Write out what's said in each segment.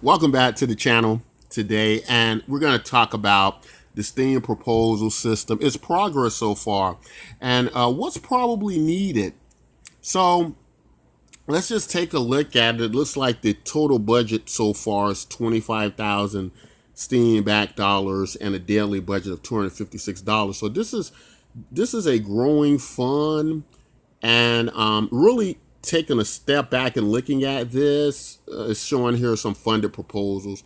Welcome back to the channel today, and we're going to talk about the Steem proposal system, its progress so far, and what's probably needed. So let's just take a look at it. It looks like the total budget so far is 25,000 Steem back dollars and a daily budget of $256. So this is a growing fund, and really taking a step back and looking at this, it's showing here some funded proposals.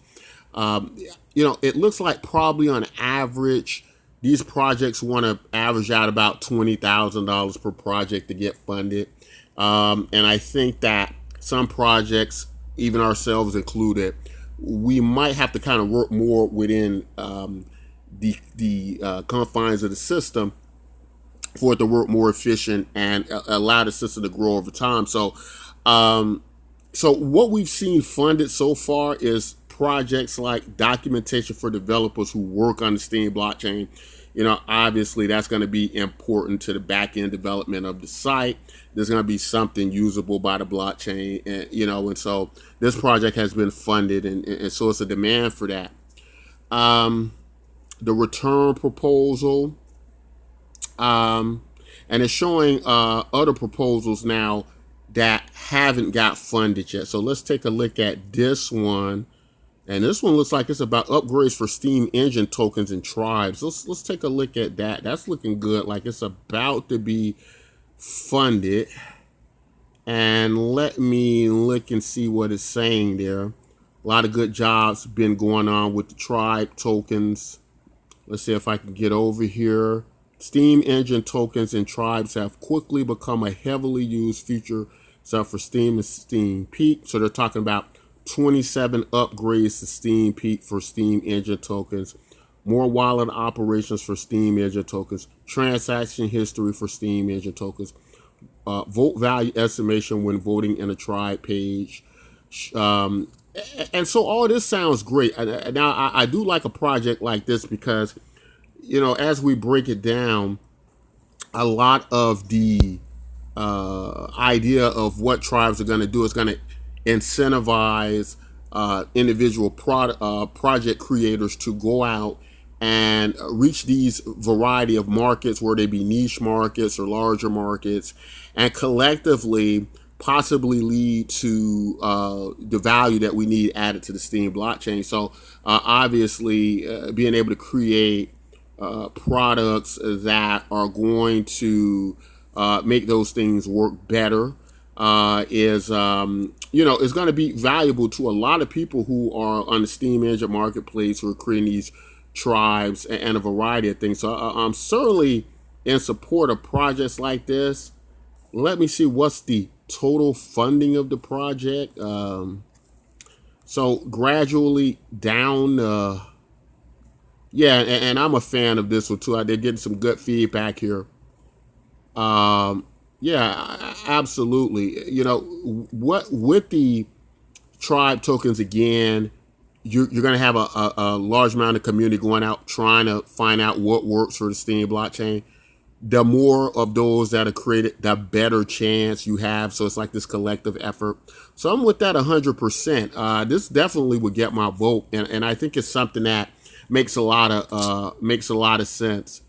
Um, it looks like probably on average, these projects want to average out about $20,000 per project to get funded. And I think that some projects, even ourselves included, we might have to kind of work more within the confines of the system for it to work more efficient and allow the system to grow over time. Um, so what we've seen funded so far is projects like documentation for developers who work on the Steem blockchain. Obviously that's going to be important to the back end development of the site. There's going to be something usable by the blockchain, and so this project has been funded, and so it's a demand for that. The return proposal, and it's showing other proposals now that haven't got funded yet. So let's take a look at this one. And this one looks like it's about upgrades for Steem engine tokens and tribes. Let's take a look at that. That's looking good, like it's about to be funded. And let me look and see what it's saying there. A lot of good jobs been going on with the tribe tokens. Let's see if I can get over here. Steem engine tokens and tribes have quickly become a heavily used feature for Steem and Steem Peak. So they're talking about 27 upgrades to Steem Peak for Steem engine tokens, more wallet operations for Steem engine tokens, transaction history for Steem engine tokens, vote value estimation when voting in a tribe page. And so all this sounds great. Now, I do like a project like this because, as we break it down, a lot of the idea of what tribes are going to do is going to incentivize individual project creators to go out and reach these variety of markets, where they be niche markets or larger markets, and collectively possibly lead to the value that we need added to the Steem blockchain. So obviously being able to create products that are going to make those things work better is going to be valuable to a lot of people who are on the Steem engine marketplace, who are creating these tribes and a variety of things. So I'm certainly in support of projects like this. Let me see what's the total funding of the project. So gradually down. And I'm a fan of this one too. I did get some good feedback here. Yeah, absolutely. What with the tribe tokens again, you're going to have a large amount of community going out trying to find out what works for the Steem blockchain. The more of those that are created, the better chance you have. So it's like this collective effort. So I'm with that 100%. This definitely would get my vote, and I think it's something that makes a lot of sense.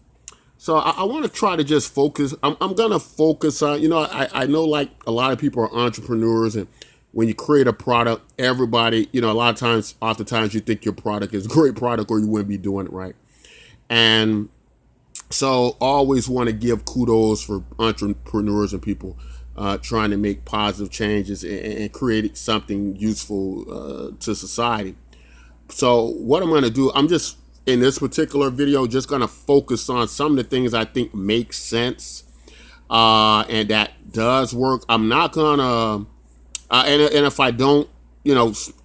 So I want to try to just focus. I'm going to focus on, I know like a lot of people are entrepreneurs, and when you create a product, everybody, a lot of times, oftentimes you think your product is a great product or you wouldn't be doing it right. And so always want to give kudos for entrepreneurs and people trying to make positive changes and create something useful to society. So what I'm going to do, I'm just, in this particular video, just going to focus on some of the things I think make sense and that does work. I'm not going to, and if I don't,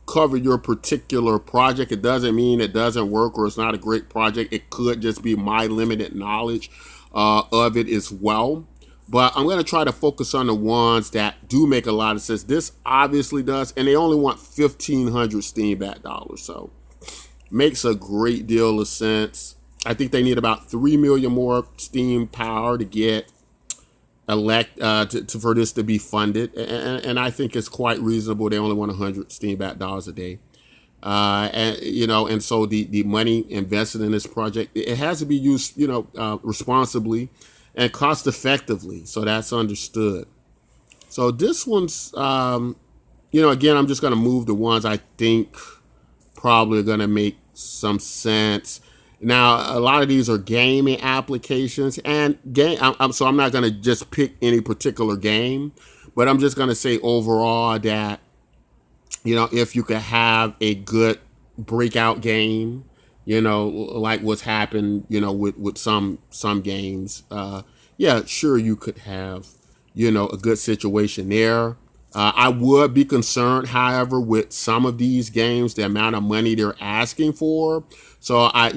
cover your particular project, it doesn't mean it doesn't work or it's not a great project. It could just be my limited knowledge of it as well. But I'm going to try to focus on the ones that do make a lot of sense. This obviously does, and they only want 1,500 Steem back dollars. So makes a great deal of sense. I think they need about 3 million more Steem power to get for this to be funded, and I think it's quite reasonable. They only want 100 Steem back dollars a day. And and so the money invested in this project, it has to be used, responsibly and cost effectively. So that's understood. So this one's, again, I'm just going to move the ones I think probably are going to make some sense. Now, a lot of these are gaming applications, and so I'm not going to just pick any particular game, but I'm just going to say overall that, if you could have a good breakout game, like what's happened, with some games, yeah, sure, you could have, a good situation there. I would be concerned, however, with some of these games, the amount of money they're asking for. So I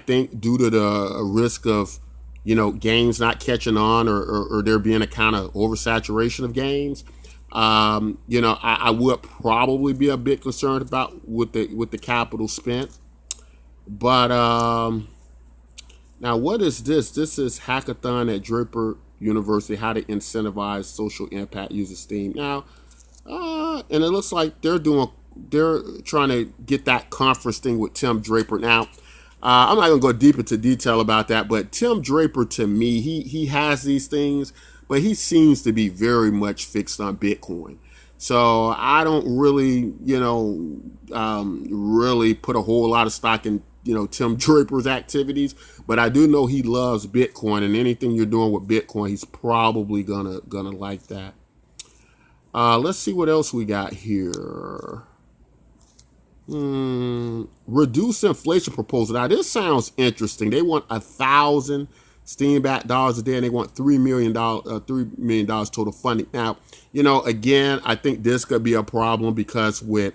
think due to the risk of, games not catching on, or there being a kind of oversaturation of games, I would probably be a bit concerned about with the capital spent. But now, what is this? This is hackathon at Draper University, how to incentivize social impact using Steem. Now, and it looks like they're trying to get that conference thing with Tim Draper. Now, I'm not gonna go deep into detail about that, but Tim Draper, to me, he has these things, but he seems to be very much fixed on Bitcoin. So I don't really, really put a whole lot of stock in, Tim Draper's activities, but I do know he loves Bitcoin, and anything you're doing with Bitcoin, he's probably gonna like that. Let's see what else we got here. Reduce inflation proposal. Now this sounds interesting. They want 1,000 Steam-backed dollars a day, and they want $3 million total funding. Now, again, I think this could be a problem because with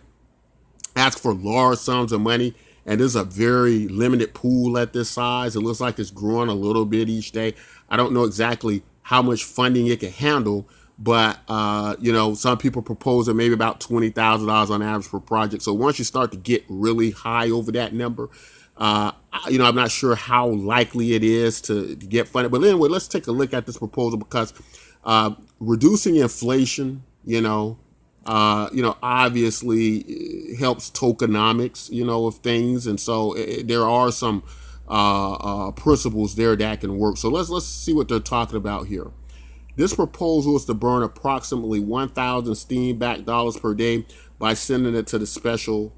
ask for large sums of money, and there's a very limited pool at this size. It looks like it's growing a little bit each day. I don't know exactly how much funding it can handle, but some people propose maybe about $20,000 on average per project. So once you start to get really high over that number, I'm not sure how likely it is to get funded. But anyway, let's take a look at this proposal because reducing inflation, obviously helps tokenomics, of things. And so there are some principles there that can work. So let's see what they're talking about here. This proposal is to burn approximately 1,000 Steam-backed dollars per day by sending it to the special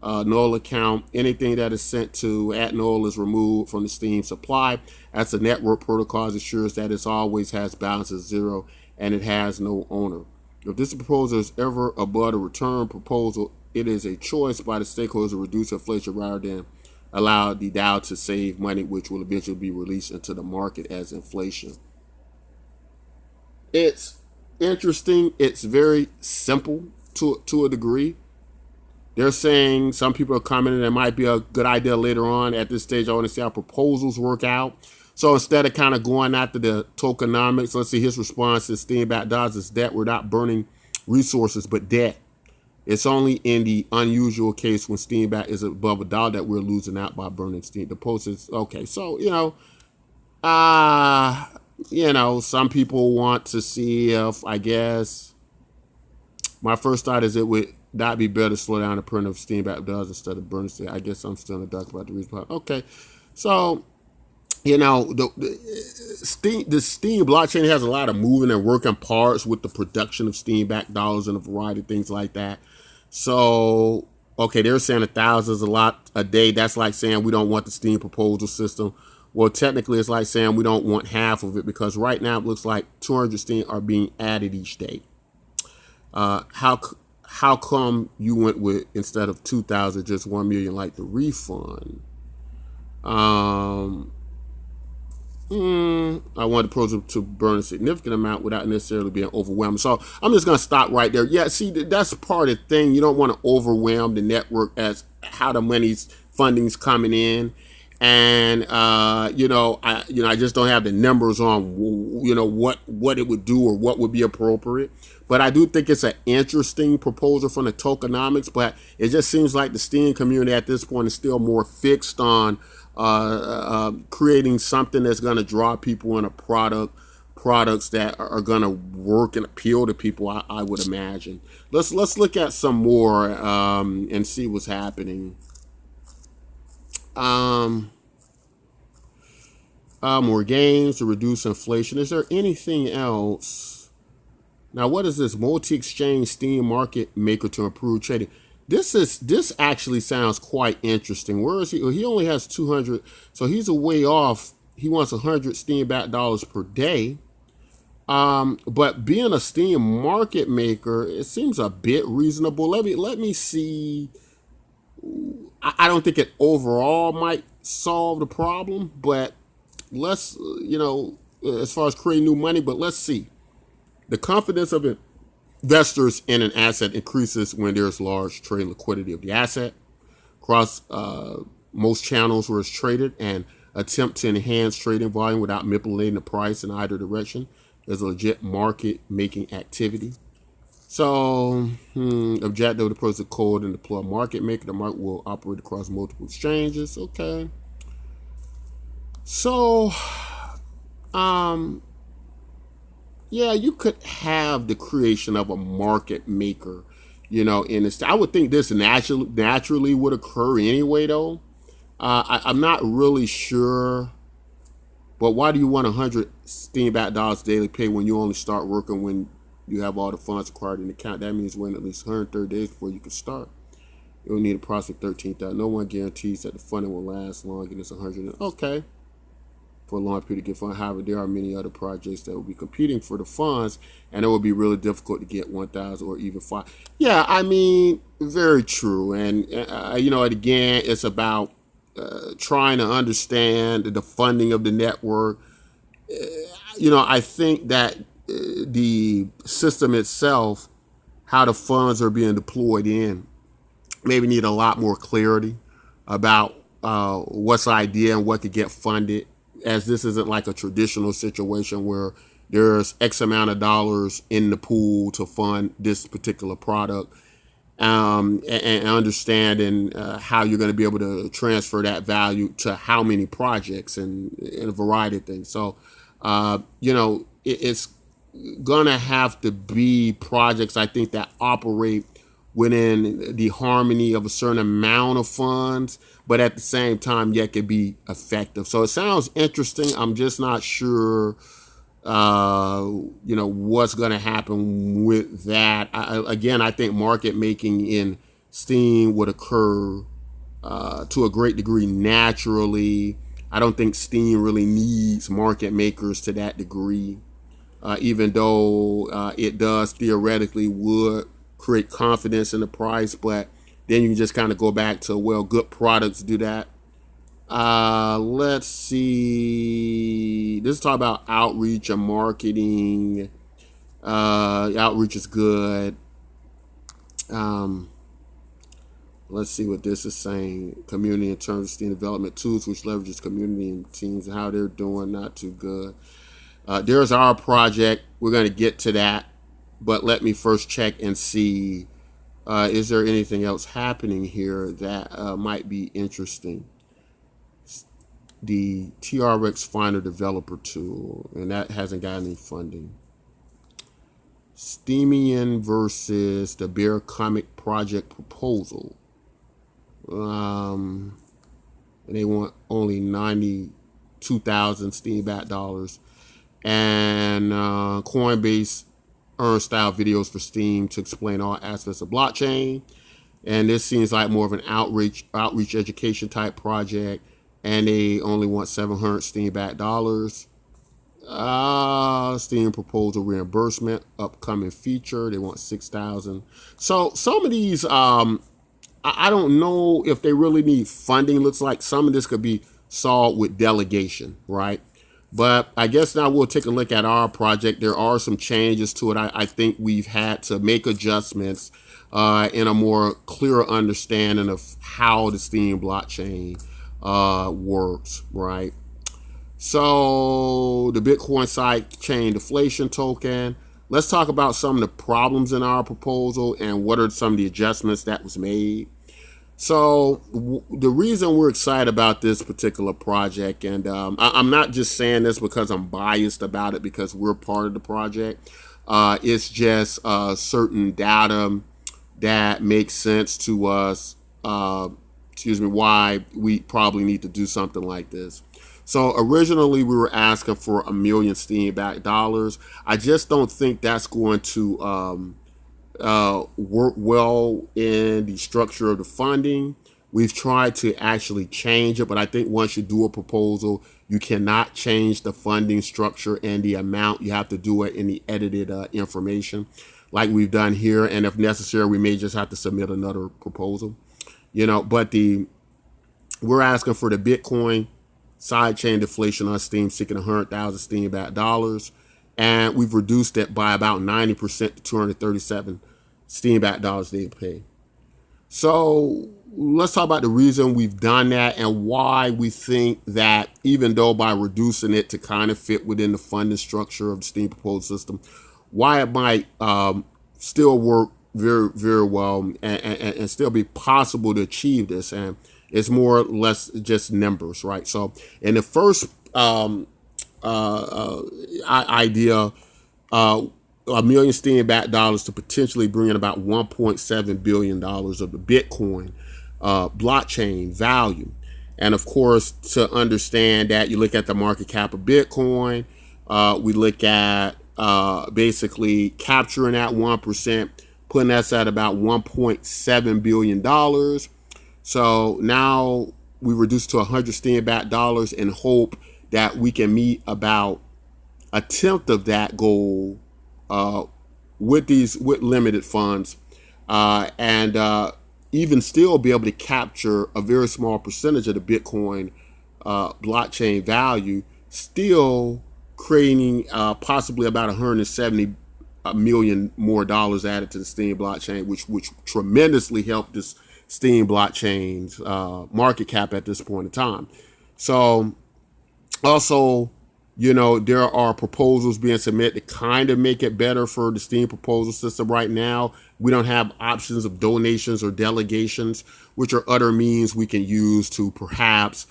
null account. Anything that is sent to @null is removed from the Steem supply. As the network protocol ensures that it always has balance at zero and it has no owner. If this proposal is ever above a return proposal, it is a choice by the stakeholders to reduce inflation rather than allow the DAO to save money, which will eventually be released into the market as inflation. It's interesting. It's very simple to a degree. They're saying, some people are commenting, it might be a good idea later on. At this stage, I want to see how proposals work out. So instead of kind of going after the tokenomics, let's see his response is Steam-backed dollars is debt. We're not burning resources, but debt. It's only in the unusual case when Steam-backed is above $1 that we're losing out by burning Steem. The post is, okay, so, some people want to see if, I guess, my first thought is it would not be better to slow down the print of Steam-backed dollars instead of burning Steem. I guess I'm still in the dark about the reason. Okay, so, the Steem blockchain has a lot of moving and working parts with the production of Steam-backed dollars and a variety of things like that. So, okay, they're saying 1,000 is a lot a day. That's like saying we don't want the Steem proposal system. Well, technically, it's like saying we don't want half of it because right now it looks like 200 Steem are being added each day. How come you went with, instead of 2,000, just 1 million like the refund? I want the proposal to burn a significant amount without necessarily being overwhelmed. So I'm just going to stop right there. Yeah, see, that's part of the thing. You don't want to overwhelm the network as how the funding's coming in. And, I just don't have the numbers on, what it would do or what would be appropriate. But I do think it's an interesting proposal from the tokenomics, but it just seems like the Steem community at this point is still more fixed on creating something that's going to draw people in a product products that are going to work and appeal to people, I would imagine. Let's look at some more and see what's happening. More games to reduce inflation. Is there anything else? Now, what is this? Multi-exchange Steem market maker to improve trading. This actually sounds quite interesting. Where is he? Well, he only has 200, so he's a way off. He wants 100 Steem back dollars per day. But being a Steem market maker, it seems a bit reasonable. Let me see. I don't think it overall might solve the problem, but let's, as far as creating new money, but let's see. The confidence of investors in an asset increases when there's large trade liquidity of the asset across most channels where it's traded, and attempt to enhance trading volume without manipulating the price in either direction is a legit market making activity. So, objective of the person code and deploy a market maker. The market will operate across multiple exchanges. Okay. So, yeah, you could have the creation of a market maker, in this. I would think this naturally would occur anyway, though. I'm not really sure. But why do you want 100 Steem back dollars daily pay when you only start working when you have all the funds required in the account? That means waiting at least 130 days before you can start. You'll need a prospect 13,000. No one guarantees that the funding will last long, and it's 100. Okay. For a long period to get funds. However, there are many other projects that will be competing for the funds, and it will be really difficult to get 1,000 or even 5. Yeah, I mean, very true. And, again, it's about trying to understand the funding of the network. I think that the system itself, how the funds are being deployed in, maybe need a lot more clarity about what's the idea and what could get funded, as this isn't like a traditional situation where there's X amount of dollars in the pool to fund this particular product. And understanding how you're going to be able to transfer that value to how many projects and a variety of things. So, it's going to have to be projects, I think, that operate within the harmony of a certain amount of funds, but at the same time, yet can be effective. So it sounds interesting. I'm just not sure what's going to happen with that. I think market making in Steem would occur to a great degree naturally. I don't think Steem really needs market makers to that degree, even though it does theoretically would create confidence in the price. But then you can just kind of go back to, well, good products do that. Let's see. This is talk about outreach and marketing. Outreach is good. Let's see what this is saying. Community in terms of Steem development tools, which leverages community and teams and how they're doing. Not too good. There's our project. We're going to get to that, but let me first check and see. Is there anything else happening here that might be interesting? The TRX Finder developer tool, and that hasn't got any funding. Steemian versus the Bear Comic project proposal. And they want only 92,000 Steem back dollars. And Coinbase earn style videos for Steem to explain all aspects of blockchain. And this seems like more of an outreach education type project. And they only want 700 Steem back dollars. Steem proposal reimbursement, upcoming feature. They want 6,000. So some of these, I don't know if they really need funding. Looks like some of this could be solved with delegation, right? But I guess now we'll take a look at our project. There are some changes to it. I think we've had to make adjustments in a more clearer understanding of how the Steem blockchain works, right? So the Bitcoin sidechain deflation token. Let's talk about some of the problems in our proposal and what are some of the adjustments that was made. So the reason we're excited about this particular project, and I'm not just saying this because I'm biased about it because we're part of the project. It's just certain data that makes sense to us. Excuse me, why we probably need to do something like this. So originally we were asking for $1 million Steem back dollars. I just don't think that's going to work well in the structure of the funding. We've tried to actually change it, but I think once you do a proposal, you cannot change the funding structure and the amount. You have to do it in the edited information like we've done here. And if necessary, we may just have to submit another proposal, but we're asking for the Bitcoin sidechain deflation on Steem, seeking 100,000 Steem back dollars. And we've reduced it by about 90% to 237 Steem back dollars they pay. So let's talk about the reason we've done that and why we think that even though by reducing it to kind of fit within the funding structure of the Steem proposal system, why it might still work very, very well and still be possible to achieve this. And it's more or less just numbers, right? So in the first idea, $1 million Steem back dollars to potentially bring in about $1.7 billion of the Bitcoin blockchain value. And of course, to understand that, you look at the market cap of Bitcoin, we look at basically capturing that 1%, putting us at about $1.7 billion. So now we reduce to 100 Steem back dollars and hope that we can meet about a tenth of that goal with limited funds, and even still be able to capture a very small percentage of the Bitcoin blockchain value, still creating possibly about 170 million more dollars added to the Steem blockchain, which tremendously helped this Steem blockchain's market cap at this point in time. So also, there are proposals being submitted to kind of make it better for the Steem proposal system right now. We don't have options of donations or delegations, which are other means we can use to perhaps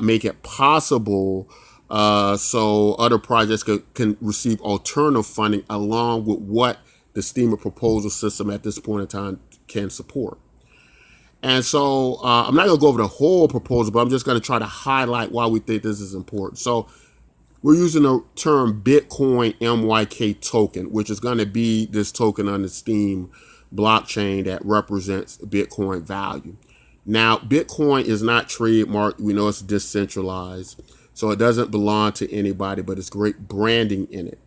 make it possible so other projects can receive alternative funding along with what the Steem proposal system at this point in time can support. And so I'm not going to go over the whole proposal, but I'm just going to try to highlight why we think this is important. So we're using the term Bitcoin MYK token, which is going to be this token on the Steem blockchain that represents Bitcoin value. Now, Bitcoin is not trademarked. We know it's decentralized, so it doesn't belong to anybody, but it's great branding in it.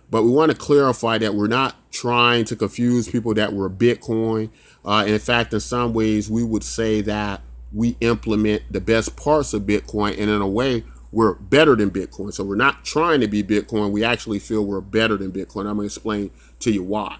But we want to clarify that we're not trying to confuse people that we're Bitcoin. And in fact, in some ways, we would say that we implement the best parts of Bitcoin, and in a way, we're better than Bitcoin. So we're not trying to be Bitcoin. We actually feel we're better than Bitcoin. I'm going to explain to you why.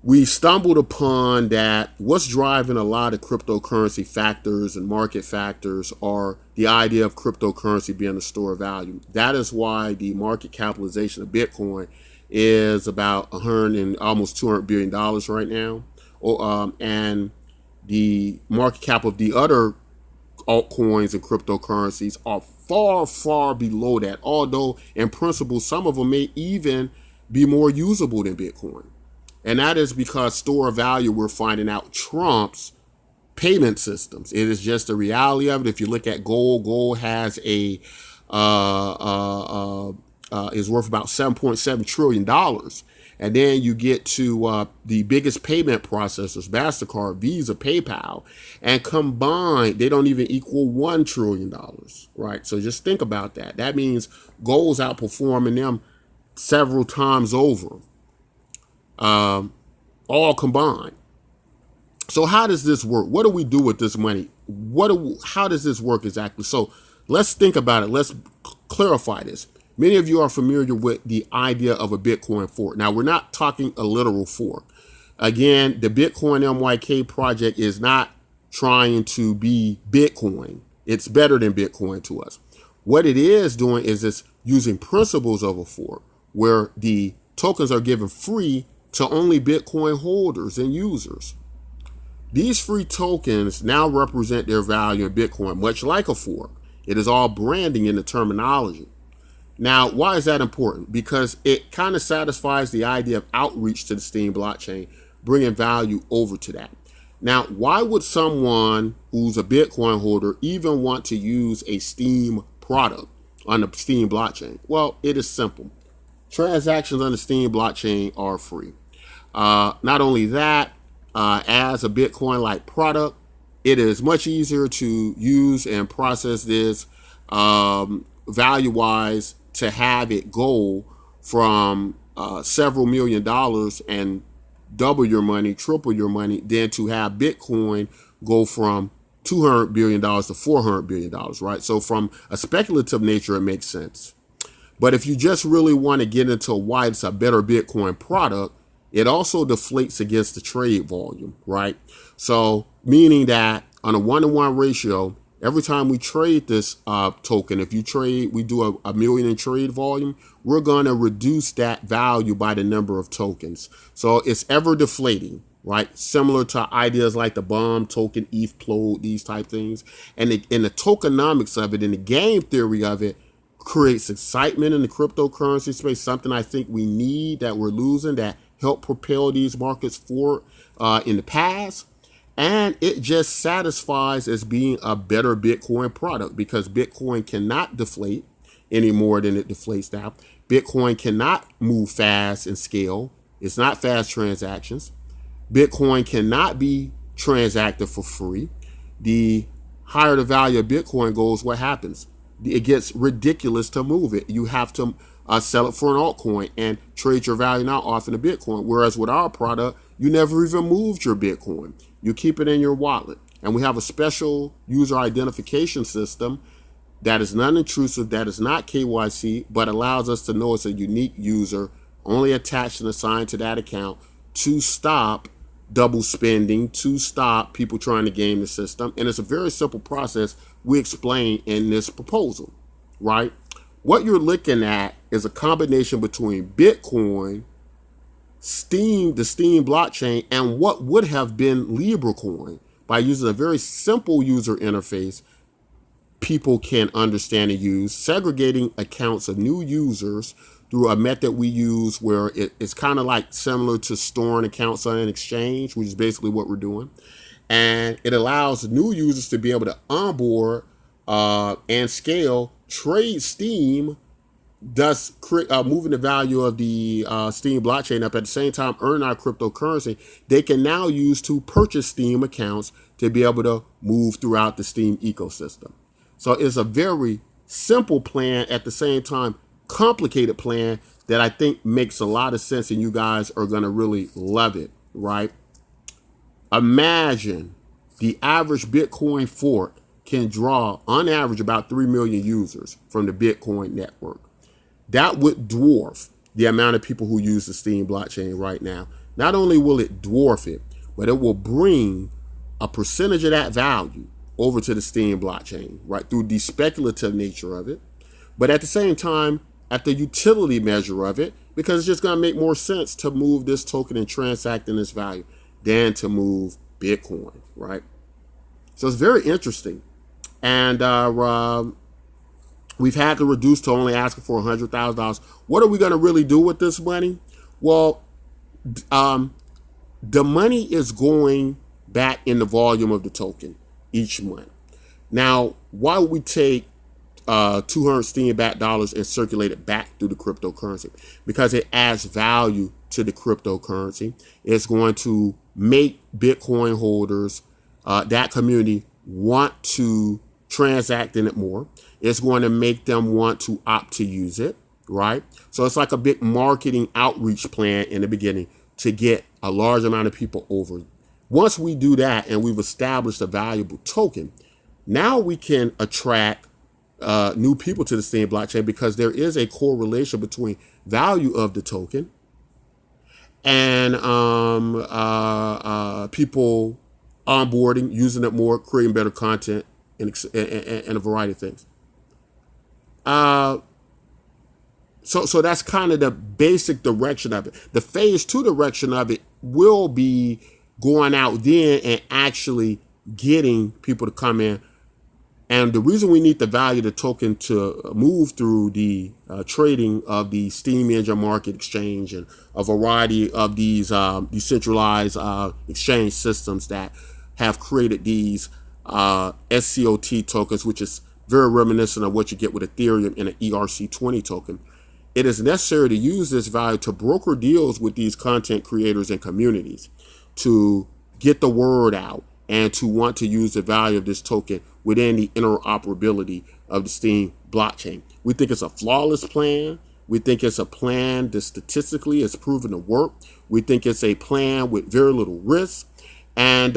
We stumbled upon that what's driving a lot of cryptocurrency factors and market factors are the idea of cryptocurrency being a store of value. That is why the market capitalization of Bitcoin is about almost $200 billion right now. And the market cap of the other altcoins and cryptocurrencies are far, far below that. Although in principle, some of them may even be more usable than Bitcoin. And that is because store of value, we're finding out, trumps payment systems. It is just the reality of it. If you look at gold has is worth about $7.7 trillion. And then you get to the biggest payment processors, MasterCard, Visa, PayPal, and combined, they don't even equal $1 trillion, right? So just think about that. That means gold's outperforming them several times over, all combined. So how does this work? What do we do with this money? How does this work exactly? So let's think about it. Let's clarify this. Many of you are familiar with the idea of a Bitcoin fork. Now, we're not talking a literal fork. Again, the Bitcoin MYK project is not trying to be Bitcoin. It's better than Bitcoin to us. What it is doing is it's using principles of a fork where the tokens are given free to only Bitcoin holders and users. These free tokens now represent their value in Bitcoin, much like a fork. It is all branding in the terminology. Now, why is that important? Because it kind of satisfies the idea of outreach to the Steem blockchain, bringing value over to that. Now, why would someone who's a Bitcoin holder even want to use a Steem product on the Steem blockchain? Well, it is simple. Transactions on the Steem blockchain are free. Not only that, as a Bitcoin-like product, it is much easier to use and process this value-wise to have it go from several $1,000,000 and double your money, triple your money, than to have Bitcoin go from $200 billion to $400 billion, right? So from a speculative nature, it makes sense. But if you just really want to get into why it's a better Bitcoin product, it also deflates against the trade volume, right? So meaning that on a 1-to-1 ratio, every time we trade this token, if you trade, we do a million in trade volume, we're going to reduce that value by the number of tokens. So it's ever deflating, right? Similar to ideas like the bomb token, ETH plode, these type things. And the tokenomics of it and the game theory of it creates excitement in the cryptocurrency space, something I think we need that we're losing, that helped propel these markets forward in the past. And it just satisfies as being a better Bitcoin product because Bitcoin cannot deflate any more than it deflates now. Bitcoin cannot move fast and scale. It's not fast transactions. Bitcoin cannot be transacted for free. The higher the value of Bitcoin goes, what happens? It gets ridiculous to move it. You have to sell it for an altcoin and trade your value now off in a Bitcoin. Whereas with our product, you never even moved your Bitcoin. You keep it in your wallet. And we have a special user identification system that is non-intrusive, that is not KYC, but allows us to know it's a unique user, only attached and assigned to that account, to stop double spending, to stop people trying to game the system. And it's a very simple process we explain in this proposal, right? What you're looking at is a combination between Bitcoin, Steem, the Steem blockchain, and what would have been LibreCoin. By using a very simple user interface people can understand and use, segregating accounts of new users through a method we use where it's kind of like similar to storing accounts on an exchange, which is basically what we're doing. And it allows new users to be able to onboard and scale, trade Steem, thus moving the value of the Steem blockchain up, at the same time earn our cryptocurrency. They can now use to purchase Steem accounts to be able to move throughout the Steem ecosystem. So it's a very simple plan, at the same time complicated plan that I think makes a lot of sense, and you guys are going to really love it, right? Imagine the average Bitcoin fork can draw on average about 3 million users from the Bitcoin network. That would dwarf the amount of people who use the Steem blockchain right now. Not only will it dwarf it, but it will bring a percentage of that value over to the Steem blockchain, right, through the speculative nature of it. But at the same time, at the utility measure of it, because it's just going to make more sense to move this token and transact in this value than to move Bitcoin, right? So it's very interesting. And we've had to reduce to only asking for $100,000. What are we going to really do with this money? Well, the money is going back in the volume of the token each month. Now, why would we take 200 Steem back dollars and circulate it back through the cryptocurrency? Because it adds value to the cryptocurrency. It's going to make Bitcoin holders, that community, want to transact in it more. It's going to make them want to opt to use it, right? So it's like a big marketing outreach plan in the beginning to get a large amount of people over. Once we do that and we've established a valuable token, now we can attract new people to the Steem blockchain, because there is a correlation between value of the token and people onboarding, using it more, creating better content, and a variety of things. So that's kind of the basic direction of it. The phase 2 direction of it will be going out then and actually getting people to come in. And the reason we need the value of the token to move through the trading of the Steem Engine Market Exchange and a variety of these decentralized exchange systems that have created these SCOT tokens, which is very reminiscent of what you get with Ethereum and an ERC20 token. It is necessary to use this value to broker deals with these content creators and communities to get the word out and to want to use the value of this token within the interoperability of the Steem blockchain. We think it's a flawless plan. We think it's a plan that statistically is proven to work. We think it's a plan with very little risk. And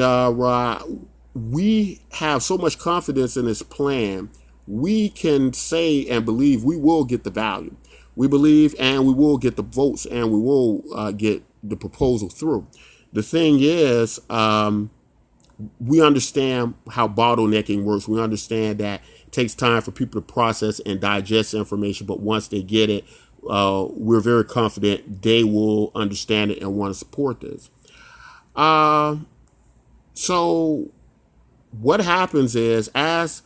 we have so much confidence in this plan, we can say and believe we will get the value. We believe and we will get the votes and we will get the proposal through. The thing is, we understand how bottlenecking works. We understand that it takes time for people to process and digest information, but once they get it, we're very confident they will understand it and want to support this. So what happens is, as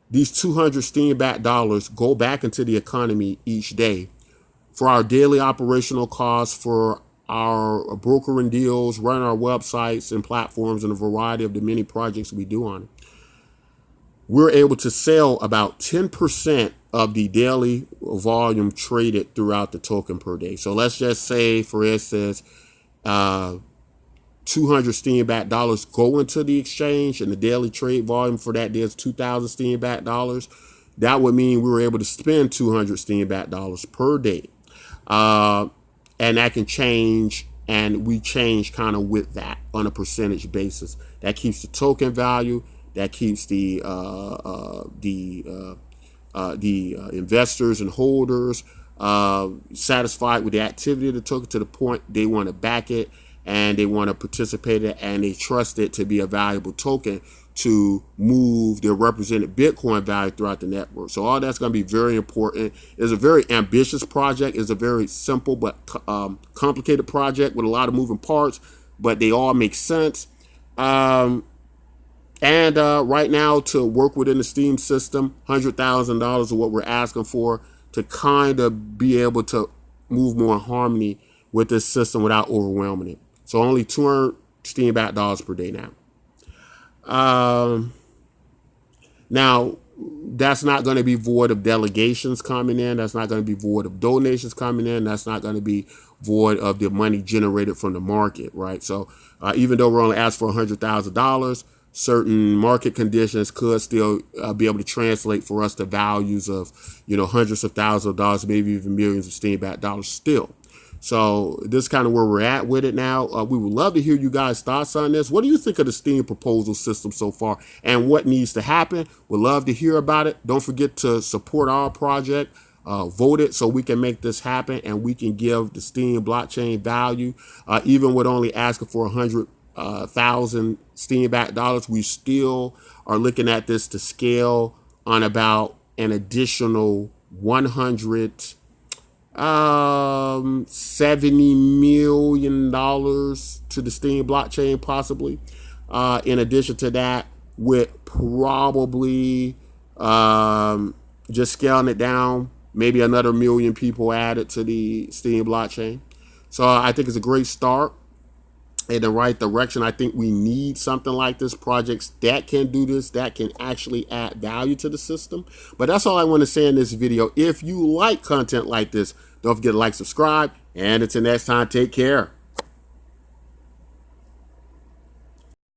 these 200 Steem-backed dollars go back into the economy each day, for our daily operational costs, for our brokering deals, running our websites and platforms, and a variety of the many projects we do on it, we're able to sell about 10% of the daily volume traded throughout the token per day. So let's just say, for instance, 200 Steem-backed dollars go into the exchange, and the daily trade volume for that day is 2,000 Steem-backed dollars. That would mean we were able to spend 200 Steem-backed dollars per day. And that can change, and we change kind of with that on a percentage basis. That keeps the token value, that keeps the investors and holders satisfied with the activity of the token to the point they want to back it and they want to participate in it, and they trust it to be a valuable token to move their represented Bitcoin value throughout the network. So all that's going to be very important. It's a very ambitious project. It's a very simple but complicated project with a lot of moving parts, but they all make sense. And right now, to work within the Steem system, $100,000 is what we're asking for to kind of be able to move more in harmony with this system without overwhelming it. So only 200 Steem-backed dollars per day now. Now, that's not going to be void of delegations coming in. That's not going to be void of donations coming in. That's not going to be void of the money generated from the market, right? So even though we're only asking for $100,000, certain market conditions could still be able to translate for us to values of, hundreds of thousands of dollars, maybe even millions of Steem-backed dollars still. So this is kind of where we're at with it now. We would love to hear you guys' thoughts on this. What do you think of the Steem proposal system so far and what needs to happen? We'd love to hear about it. Don't forget to support our project. Vote it so we can make this happen and we can give the Steem blockchain value. Even with only asking for 100,000 Steem-backed dollars, we still are looking at this to scale on about an additional $70 million to the Steem blockchain, possibly. In addition to that, with probably just scaling it down, maybe another 1 million people added to the Steem blockchain. So I think it's a great start in the right direction. I think we need something like this, projects that can do this, that can actually add value to the system. But that's all I want to say in this video. If you like content like this, don't forget to like, subscribe, and until next time, take care.